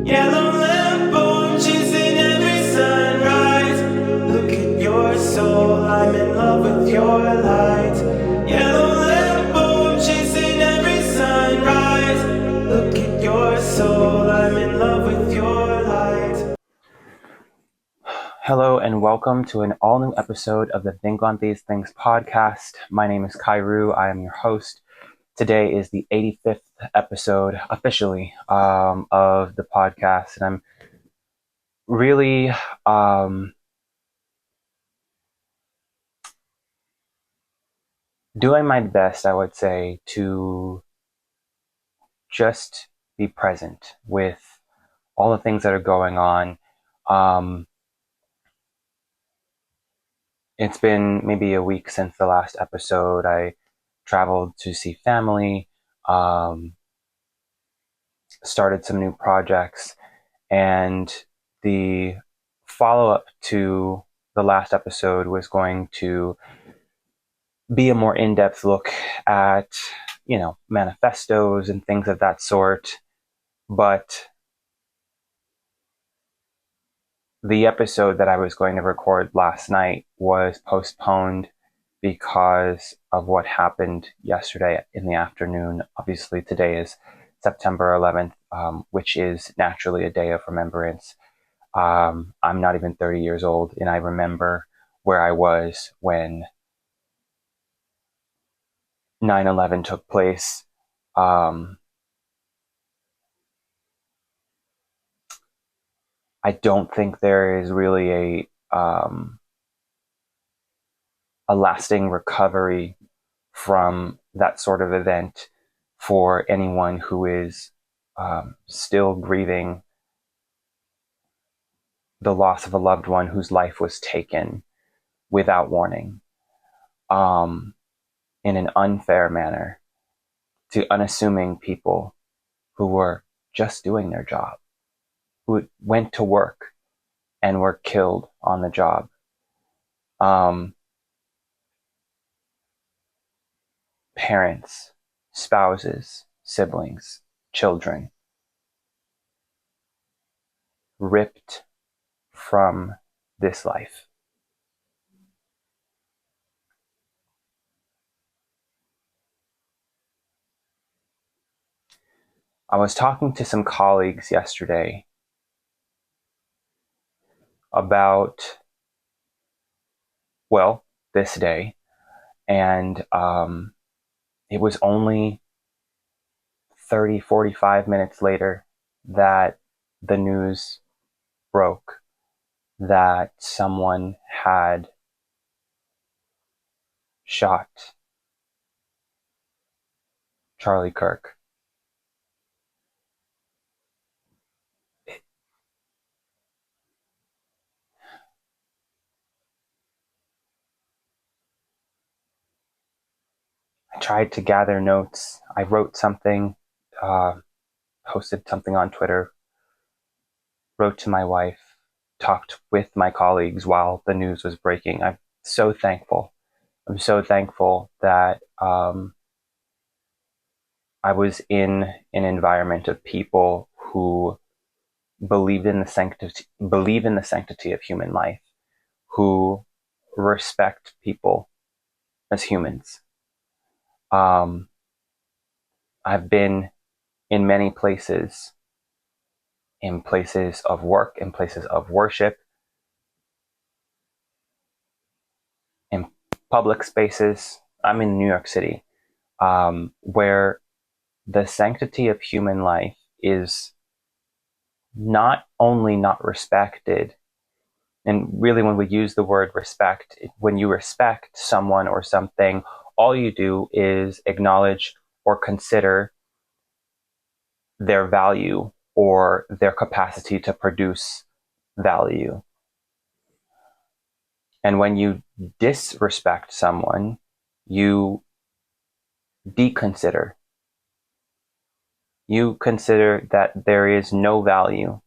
Yellow lamp bulb chasing every sunrise. Look at your soul, I'm in love with your light. Yellow lamp bulb chasing every sunrise. Look at your soul, I'm in love with your light. Hello and welcome to an all-new episode of the Think on These Things podcast. My name is Kairu. I am your host. Today is the 85th episode officially of the podcast, and I'm really doing my best, I would say, to just be present with all the things that are going on. It's been maybe a week since the last episode. I traveled to see family, started some new projects, and the follow-up to the last episode was going to be a more in-depth look at, manifestos and things of that sort. But the episode that I was going to record last night was postponed because of what happened yesterday in the afternoon. Obviously, today is September 11th, which is naturally a day of remembrance. I'm not even 30 years old, and I remember where I was when 9/11 took place. I don't think there is really a lasting recovery from that sort of event for anyone who is still grieving the loss of a loved one whose life was taken without warning, in an unfair manner, to unassuming people who were just doing their job, who went to work and were killed on the job. Parents, spouses, siblings, children, ripped from this life. I was talking to some colleagues yesterday about, this day, and it was only 45 minutes later that the news broke that someone had shot Charlie Kirk. I tried to gather notes. I wrote something, posted something on Twitter, wrote to my wife, talked with my colleagues while the news was breaking. I'm so thankful. I'm so thankful that I was in an environment of people who believe in the sanctity of human life, who respect people as humans. I've been in many places, in places of work, in places of worship, in public spaces. I'm in New York City, where the sanctity of human life is not only not respected, and really when we use the word respect, when you respect someone or something, all you do is acknowledge or consider their value or their capacity to produce value. And when you disrespect someone, you deconsider. You consider that there is no value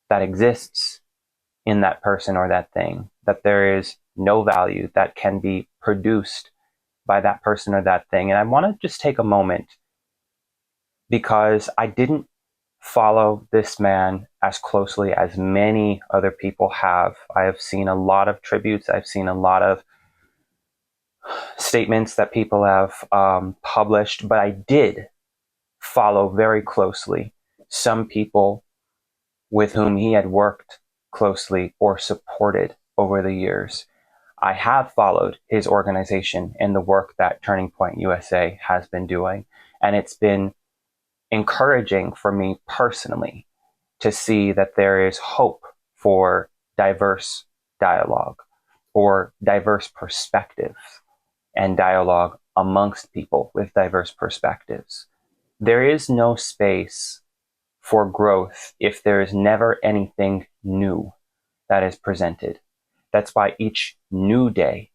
that exists in that person or that thing, that there is no value that can be produced by that person or that thing. And I want to just take a moment, because I didn't follow this man as closely as many other people have. I have seen a lot of tributes. I've seen a lot of statements that people have published, but I did follow very closely some people with whom he had worked closely or supported over the years. I have followed his organization and the work that Turning Point USA has been doing, and it's been encouraging for me personally to see that there is hope for diverse dialogue or diverse perspectives and dialogue amongst people with diverse perspectives. There is no space for growth if there is never anything new that is presented. That's why each day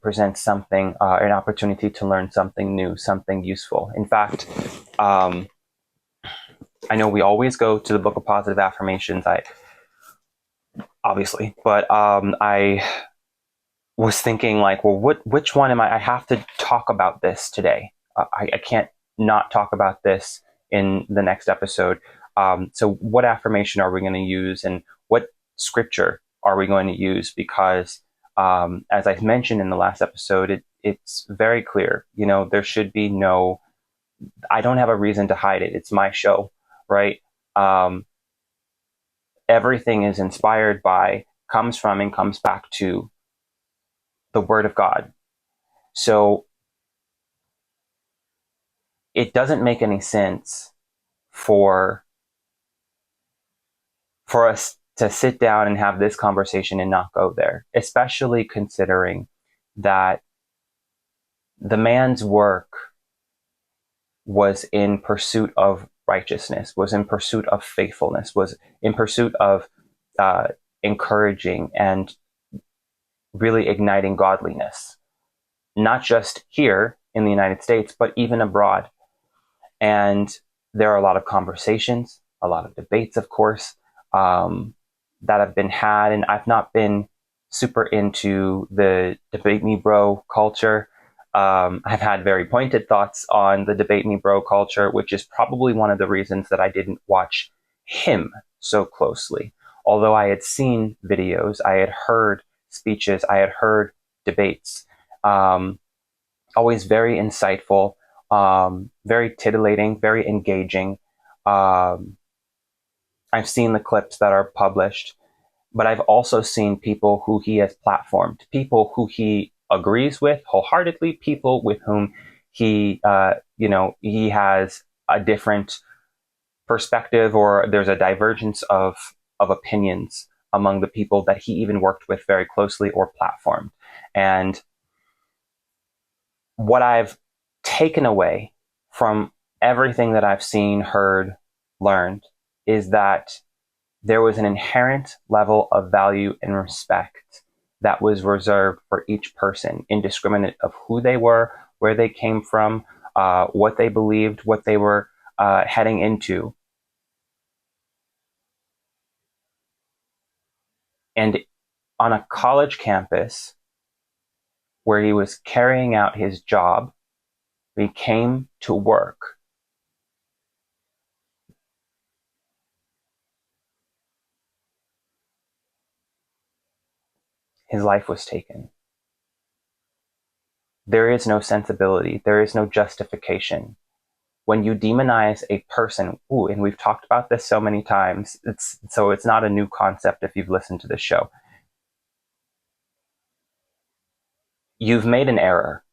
presents something, an opportunity to learn something new, something useful. In fact, I know we always go to the Book of Positive Affirmations. I was thinking like, well, which one am I? I have to talk about this today. I can't not talk about this in the next episode. So what affirmation are we going to use, and what scripture are we going to use? Because as I mentioned in the last episode, it's very clear. There should be no. I don't have a reason to hide it. It's my show, right? Everything is inspired by, comes from, and comes back to the Word of God. So it doesn't make any sense for us to sit down and have this conversation and not go there, especially considering that the man's work was in pursuit of righteousness, was in pursuit of faithfulness, was in pursuit of encouraging and really igniting godliness, not just here in the United States, but even abroad. And there are a lot of conversations, a lot of debates, of course, that have been had. And I've not been super into the debate me bro culture. I've had very pointed thoughts on the debate me bro culture, which is probably one of the reasons that I didn't watch him so closely. Although I had seen videos, I had heard speeches, I had heard debates, always very insightful, very titillating, very engaging. I've seen the clips that are published, but I've also seen people who he has platformed, people who he agrees with wholeheartedly, people with whom he has a different perspective, or there's a divergence of opinions among the people that he even worked with very closely or platformed. And what I've taken away from everything that I've seen, heard, learned is that there was an inherent level of value and respect that was reserved for each person, indiscriminate of who they were, where they came from, what they believed, what they were heading into. And on a college campus where he was carrying out his job, he came to work. His life was taken. There is no sensibility. There is no justification. When you demonize a person, and we've talked about this so many times, it's not a new concept if you've listened to this show. You've made an error.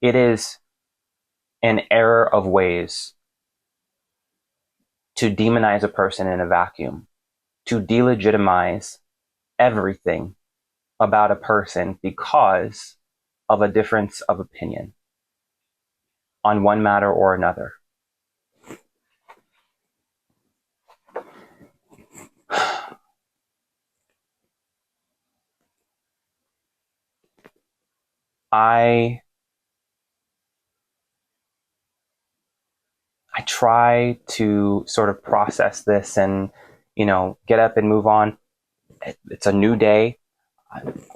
It is an error of ways to demonize a person in a vacuum, to delegitimize everything about a person because of a difference of opinion on one matter or another. I try to sort of process this and, get up and move on. It's a new day.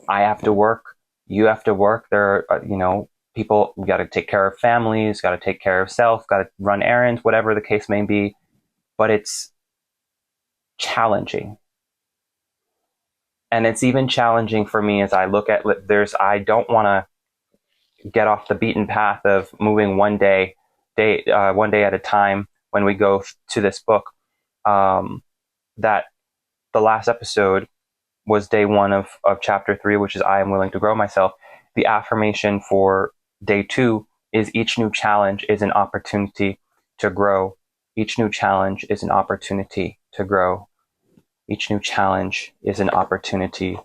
I have to work. You have to work. There are, people, we got to take care of families, got to take care of self, got to run errands, whatever the case may be. But it's challenging. And it's even challenging for me as I look at I don't want to get off the beaten path of moving one day at a time when we go to this book. That the last episode was day one of chapter 3, which is I am willing to grow myself. The affirmation for day 2 is each new challenge is an opportunity to grow. Each new challenge is an opportunity to grow. Each new challenge is an opportunity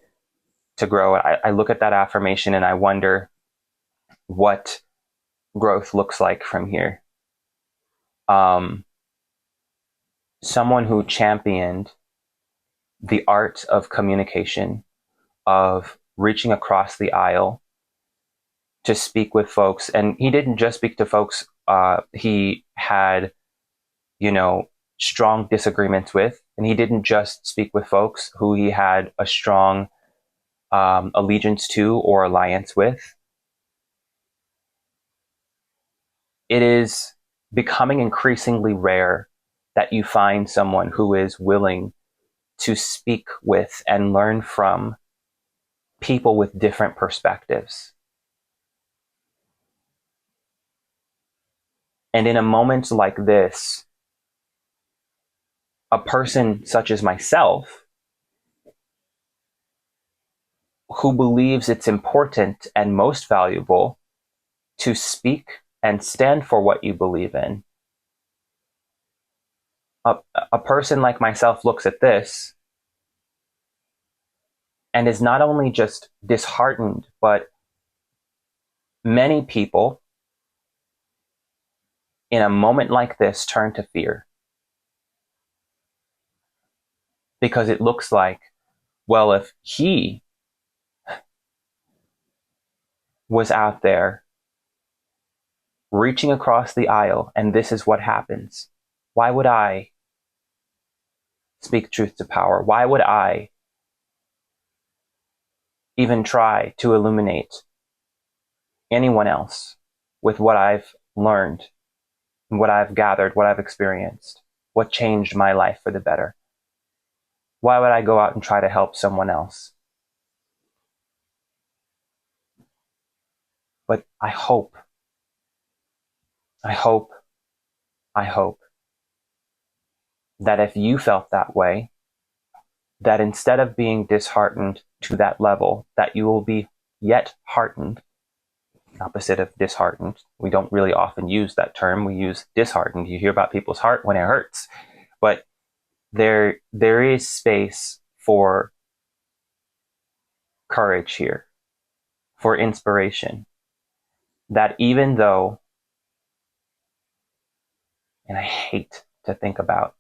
to grow. I look at that affirmation and I wonder what growth looks like from here. Someone who championed the art of communication, of reaching across the aisle to speak with folks. And he didn't just speak to folks he had, strong disagreements with. And he didn't just speak with folks who he had a strong allegiance to or alliance with. It is becoming increasingly rare that you find someone who is willing to speak with and learn from people with different perspectives. And in a moment like this, a person such as myself, who believes it's important and most valuable to speak and stand for what you believe in, a person like myself looks at this and is not only just disheartened, but many people in a moment like this turn to fear. Because it looks like, well, if he was out there reaching across the aisle and this is what happens, why would I speak truth to power? Why would I even try to illuminate anyone else with what I've learned, what I've gathered, what I've experienced, what changed my life for the better? Why would I go out and try to help someone else? But I hope that if you felt that way, that instead of being disheartened to that level, that you will be yet heartened, opposite of disheartened. We don't really often use that term. We use disheartened. You hear about people's heart when it hurts. But there is space for courage here, for inspiration. That even though, and I hate to think about,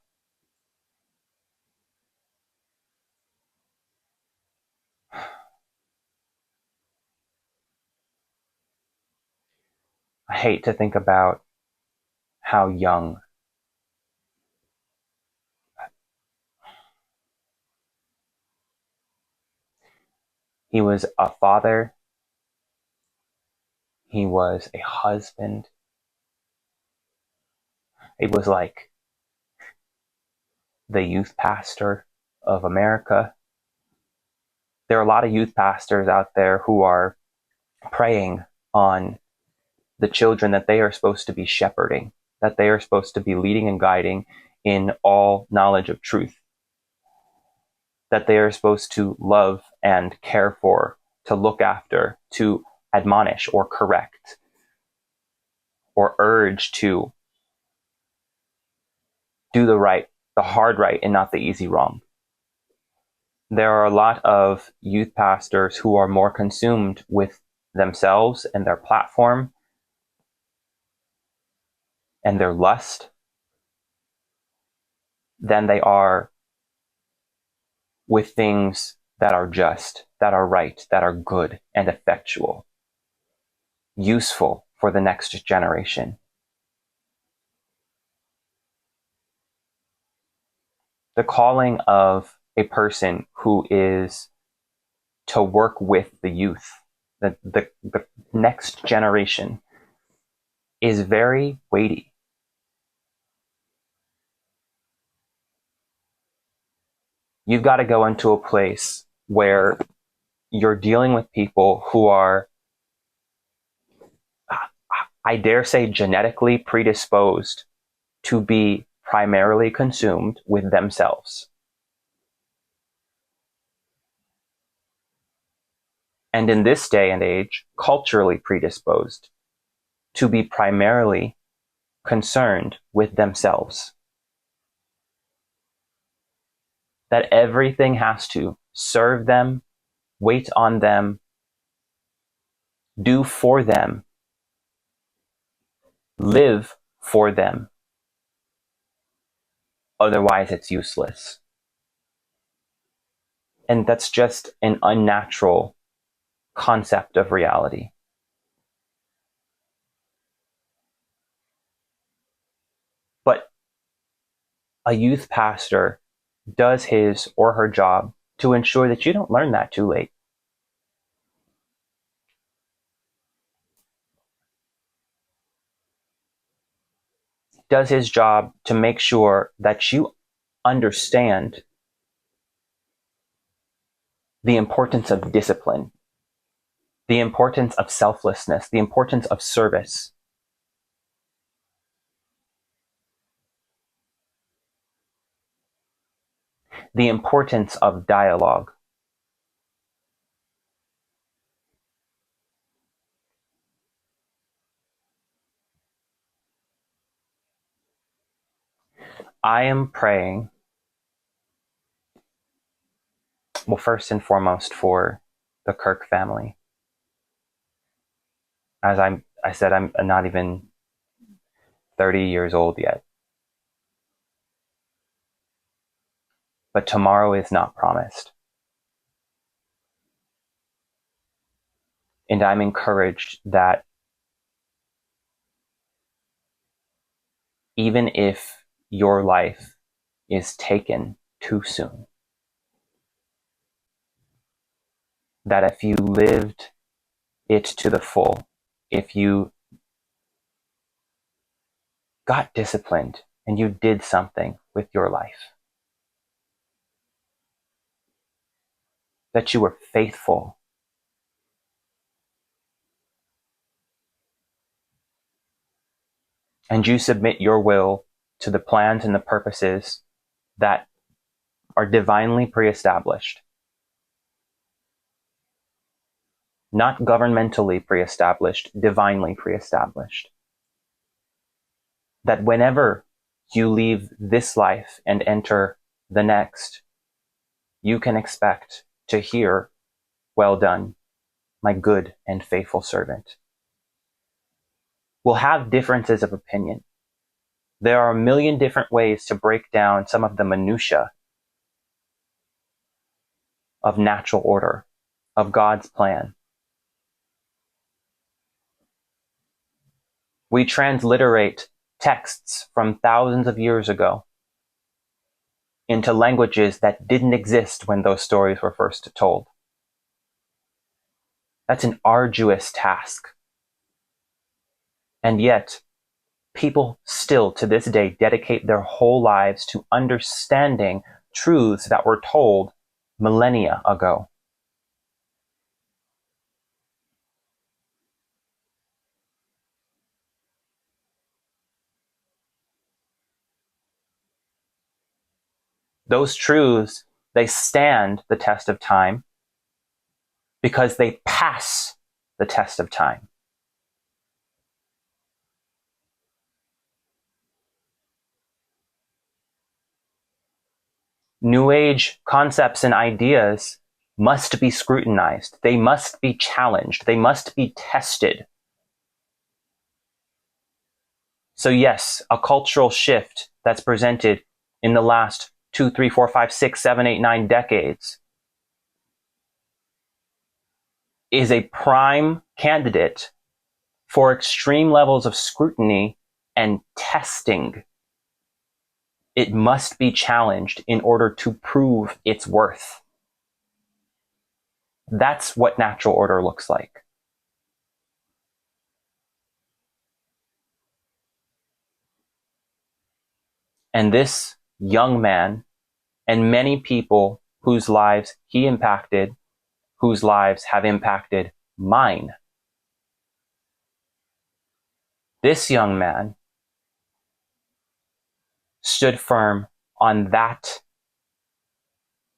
how young he was. A father, he was a husband. He was like the youth pastor of America. There are a lot of youth pastors out there who are preying on the children that they are supposed to be shepherding, that they are supposed to be leading and guiding in all knowledge of truth, that they are supposed to love and care for, to look after, to admonish or correct, or urge to do the right, the hard right, and not the easy wrong. There are a lot of youth pastors who are more consumed with themselves and their platform and their lust than they are with things that are just, that are right, that are good and effectual, useful for the next generation. The calling of a person who is to work with the youth, the next generation is very weighty. You've got to go into a place where you're dealing with people who are, I dare say, genetically predisposed to be primarily consumed with themselves. And in this day and age, culturally predisposed to be primarily concerned with themselves. That everything has to serve them, wait on them, do for them, live for them. Otherwise, it's useless. And that's just an unnatural concept of reality. But a youth pastor does his or her job to ensure that you don't learn that too late. Does his job to make sure that you understand the importance of discipline, the importance of selflessness, the importance of service. The importance of dialogue. I am praying, well, first and foremost for the Kirk family. As I said, I'm not even 30 years old yet. But tomorrow is not promised. And I'm encouraged that even if your life is taken too soon, that if you lived it to the full, if you got disciplined and you did something with your life, that you were faithful, and you submit your will to the plans and the purposes that are divinely pre-established. Not governmentally pre-established, divinely pre-established. That whenever you leave this life and enter the next, you can expect to hear, "Well done, my good and faithful servant." We'll have differences of opinion. There are a million different ways to break down some of the minutiae of natural order, of God's plan. We transliterate texts from thousands of years ago into languages that didn't exist when those stories were first told. That's an arduous task. And yet, people still to this day dedicate their whole lives to understanding truths that were told millennia ago. Those truths, they stand the test of time because they pass the test of time. New Age concepts and ideas must be scrutinized. They must be challenged. They must be tested. So yes, a cultural shift that's presented in the last 2, 3, 4, 5, 6, 7, 8, 9 decades is a prime candidate for extreme levels of scrutiny and testing. It must be challenged in order to prove its worth. That's what natural order looks like. And this young man and many people whose lives he impacted, whose lives have impacted mine. This young man stood firm on that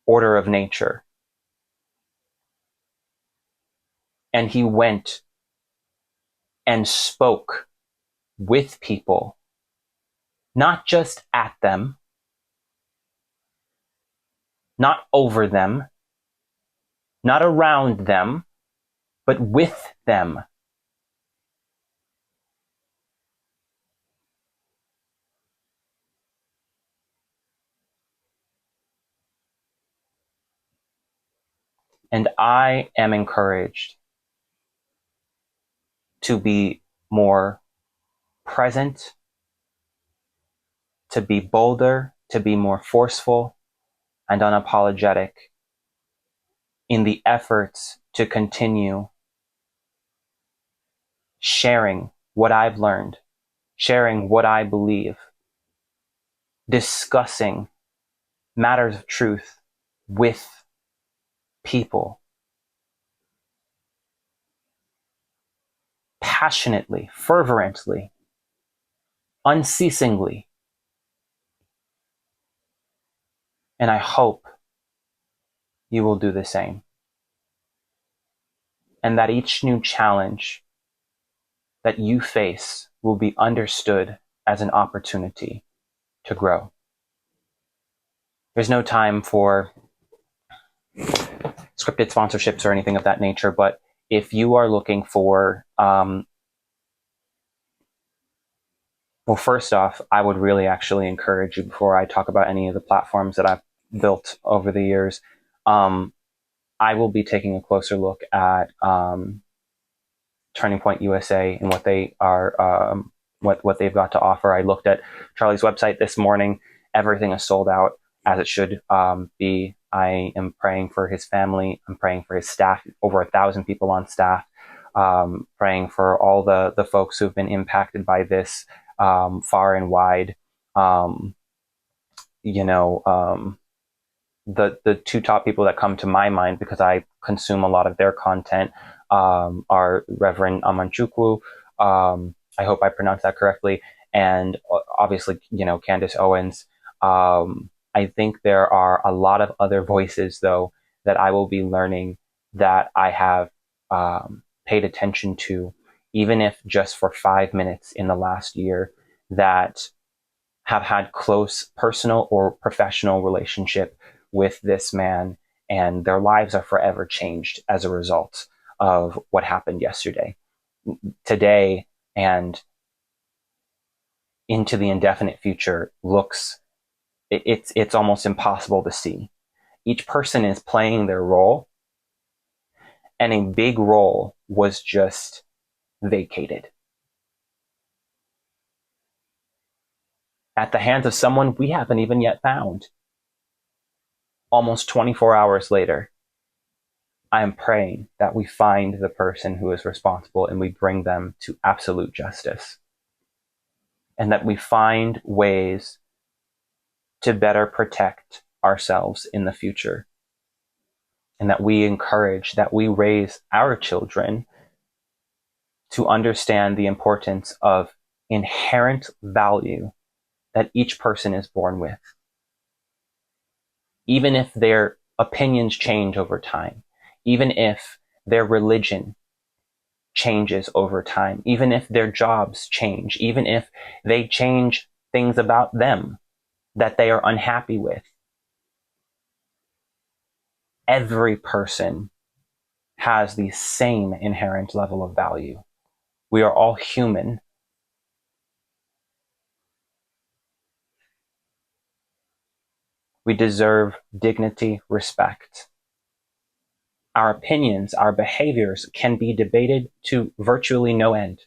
order of nature. And he went and spoke with people, not just at them, not over them, not around them, but with them. And I am encouraged to be more present, to be bolder, to be more forceful and unapologetic in the efforts to continue sharing what I've learned, sharing what I believe, discussing matters of truth with people passionately, fervently, unceasingly. And I hope you will do the same. And that each new challenge that you face will be understood as an opportunity to grow. There's no time for scripted sponsorships or anything of that nature, but if you are looking for, well, first off, I would really actually encourage you, before I talk about any of the platforms that I've built over the years, I will be taking a closer look at Turning Point USA and what they are, what they've got to offer. I looked at Charlie's website this morning. Everything is sold out, as it should be. I am praying for his family. I'm praying for his staff, over 1,000 people on staff. Praying for all the folks who've been impacted by this far and wide. The two top people that come to my mind, because I consume a lot of their content, are Reverend Amanchukwu. I hope I pronounced that correctly. And obviously, Candace Owens. I think there are a lot of other voices, though, that I will be learning, that I have paid attention to, even if just for 5 minutes in the last year, that have had close personal or professional relationship with this man, and their lives are forever changed as a result of what happened yesterday, today, and into the indefinite future. It's almost impossible to see. Each person is playing their role, and a big role was just vacated at the hands of someone we haven't even yet found. Almost 24 hours later, I am praying that we find the person who is responsible and we bring them to absolute justice. And that we find ways to better protect ourselves in the future. And that we encourage, that we raise our children to understand the importance of inherent value that each person is born with. Even if their opinions change over time, even if their religion changes over time, even if their jobs change, even if they change things about them that they are unhappy with, every person has the same inherent level of value. We are all human. We deserve dignity, respect. Our opinions, our behaviors can be debated to virtually no end.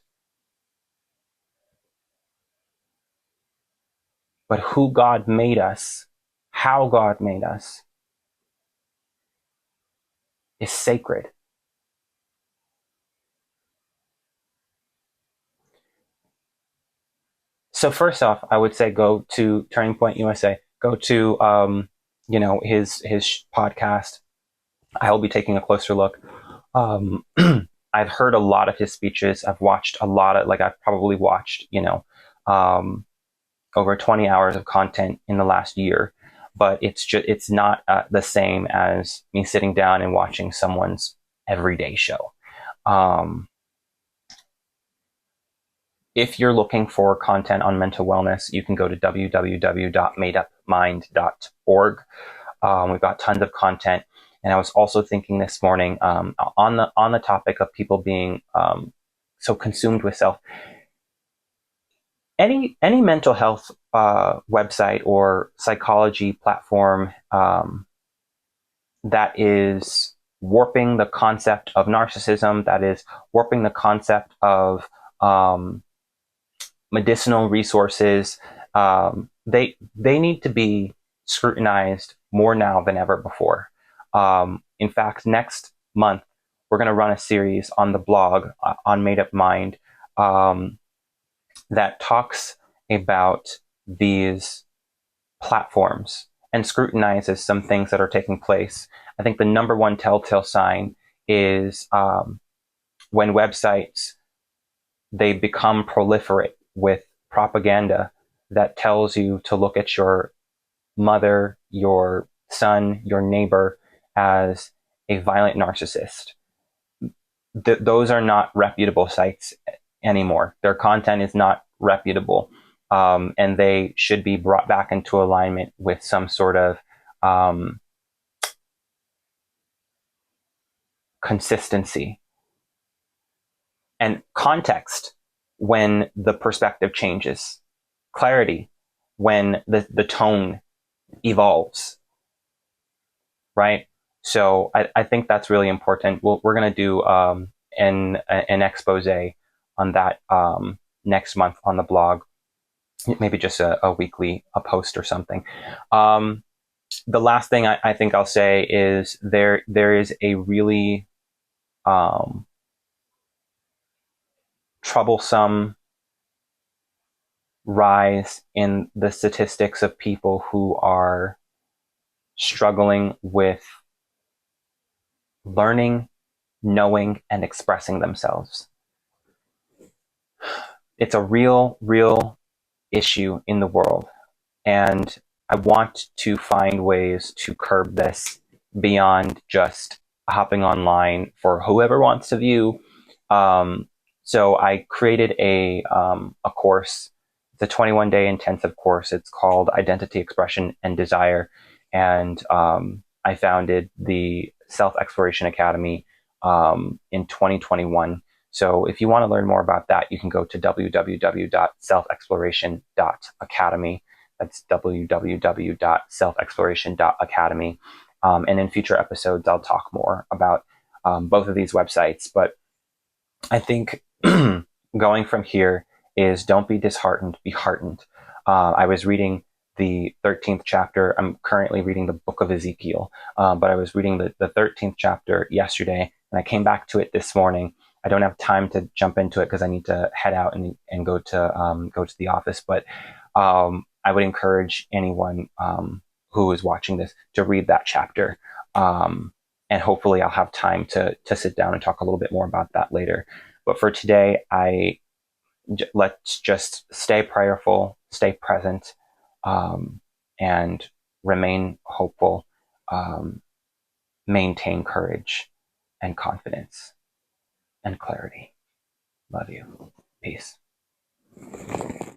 But who God made us, how God made us, is sacred. So first off, I would say go to Turning Point USA. Go to his podcast. I will be taking a closer look. I've heard a lot of his speeches. I've watched a lot of I've probably watched um, over 20 hours of content in the last year, but it's not the same as me sitting down and watching someone's everyday show. Um, if you're looking for content on mental wellness, you can go to www.madeupmind.org. We've got tons of content. And I was also thinking this morning on the topic of people being so consumed with self. Any mental health website or psychology platform that is warping the concept of narcissism, that is warping the concept of medicinal resources, they need to be scrutinized more now than ever before. In fact, next month we're going to run a series on the blog on Made Up Mind that talks about these platforms and scrutinizes some things that are taking place. I think the number one telltale sign is when websites, they become proliferate with propaganda that tells you to look at your mother, your son, your neighbor as a violent narcissist. Those are not reputable sites anymore. Their content is not reputable, and they should be brought back into alignment with some sort of consistency and context when the perspective changes, clarity when the tone evolves, right? So I think that's really important. We're going to do an expose on that next month on the blog, maybe just a weekly post or something. The last thing I think I'll say is there is a really troublesome rise in the statistics of people who are struggling with learning, knowing, and expressing themselves. It's a real issue in the world. And I want to find ways to curb this beyond just hopping online for whoever wants to view. So I created a course. It's a 21-day intensive course. It's called Identity, Expression, and Desire. And I founded the Self-Exploration Academy in 2021. So if you want to learn more about that, you can go to www.selfexploration.academy. That's www.selfexploration.academy. And in future episodes, I'll talk more about both of these websites. But I think going from here is don't be disheartened, be heartened. I was reading the 13th chapter. I'm currently reading the book of Ezekiel, but I was reading the 13th chapter yesterday, and I came back to it this morning. I don't have time to jump into it because I need to head out and go to the office. But I would encourage anyone who is watching this to read that chapter, and hopefully I'll have time to sit down and talk a little bit more about that later. But for today, let's just stay prayerful, stay present, and remain hopeful. Maintain courage and confidence and clarity. Love you. Peace.